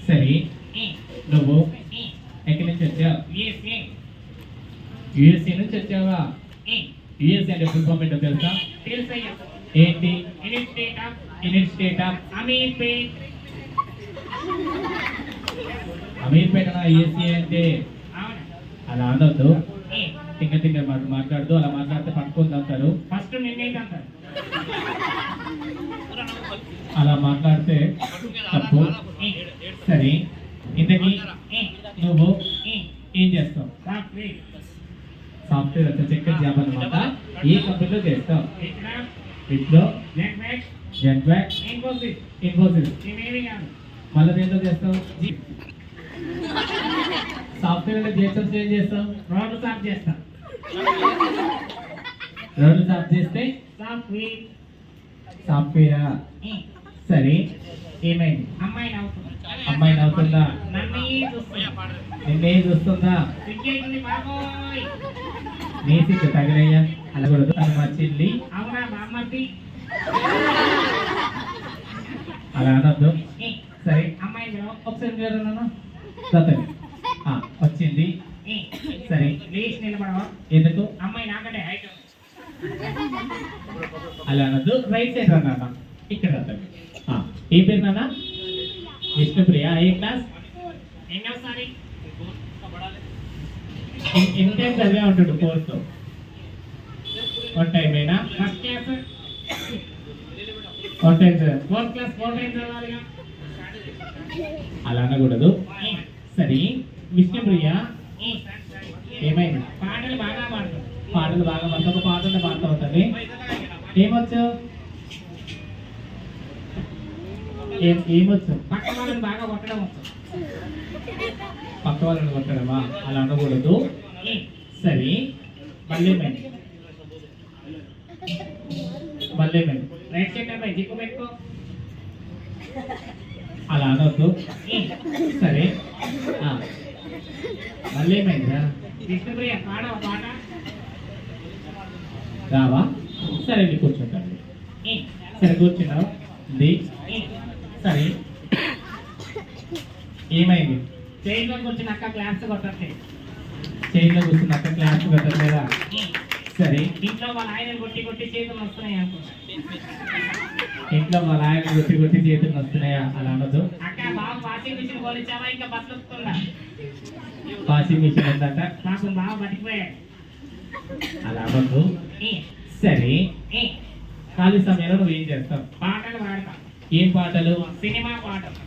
సరే నువ్వు ఎక్కడి నుంచి వచ్చావు? యుఎస్ఏ నుంచి వచ్చావా? యుఎస్ఏ అంటే ఫుల్ ఫామ్ ఏంటో తెలుసా? ఏంటి? యునైటెడ్ స్టేట్ ఆఫ్ అమీర్పేటనా యుఎస్ఏ అంటే? అలా అనొద్దు. తింగ మాట్లాడుతూ అలా మాట్లాడితే పట్టుకొని తంటారు. ఫస్ట్ నిన్నే తంటారు. అలా మాట్లాడితే తప్పు. సరే ఇంతకీ నువ్వు ఏం చేస్తావు? సాఫ్ట్వేర్ అంటే చెక్కర్ జాబ్ అన్నమాట. ఏ కంపెనీలో చేస్తావు? విప్రో, జెన్పాక్, ఇన్ఫోసిస్. మళ్ళీ దేంట్లో చేస్తావు? సాఫ్ట్వేర్ అంటే చేస్తావు ఏం చేస్తావు? రోడ్లు సాఫ్ చేస్తాం. రోడ్లు సాఫ్ చేస్తే సాఫ్ట్వేరా? సరే ఏమైంది? అమ్మాయి నవ్వుతుందా? నిన్నే చూస్తుందా? నీ సిగ్గు తగిలయ్యా. అలా కూడా మా చెల్లి అలా అనొద్దు. సరే అమ్మాయి ఒకసారి వచ్చింది. సరే నిలబడవా? ఎందుకు? అమ్మాయి నాకంటే హైట్. అలా అనొద్దు. రైట్ సైడ్ రా నాన్న. ఇక్కడ ఏ పేరు నాన్న? విష్ణుప్రియ. ఏ క్లాస్? ఎన్ని టైం చదివే ఉంటాడు? ఫోర్త్. వన్ టైం అయినా? First class one time sir. Fourth class 4 times చదవాలిగా. అలా అనకూడదు. సరే విష్ణుప్రియ ఏమైంది? పాటలు బాగా పాడతావు. ఒక పాటలు పాడుతూ ఉంటుంది. ఏమొచ్చు? ఏమొచ్చు? పక్క వాళ్ళని బాగా కొట్టడం వచ్చు. పక్క వాళ్ళని కొట్టడమా? అలా అనకూడదు. సరే మళ్ళీ రైట్ సైడ్ అబ్బాయి జిప్పు పెట్టుకో. అలా అనొద్దు. సరే మళ్ళీ ఏమైందిరా? విష్ణుప్రియ పాడవ పాట. రావా? సరే కూర్చుంటాను. సరే కూర్చున్నావు. సరే ఏమైంది? చైర్లో కూర్చుని అక్క క్లాస్ కొట్టట్లేదు. చైర్లో కూర్చుని అక్క క్లాస్ కొట్టట్లేదా? సరే ఇంట్లో వాళ్ళ ఆయన కొట్టి చేతులు వస్తున్నాయా? ఇంట్లో వాళ్ళ ఆయన కొట్టి చేతులు వస్తున్నాయా? అలా అనొద్దు. అక్క బాగా వాషింగ్ మిషన్ కొనిచ్చావా? ఇంకా బస్సు వస్తుందా? వాషింగ్ మిషన్ ఉందంట. నాకు బాగా పట్టిపోయాడు. అలా అనొద్దు. సరే ఖాళీ సమయంలో నువ్వు ఏం చేస్తావు? పాటలు పాడతావు. ఏం పాటలు? సినిమా పాటలు.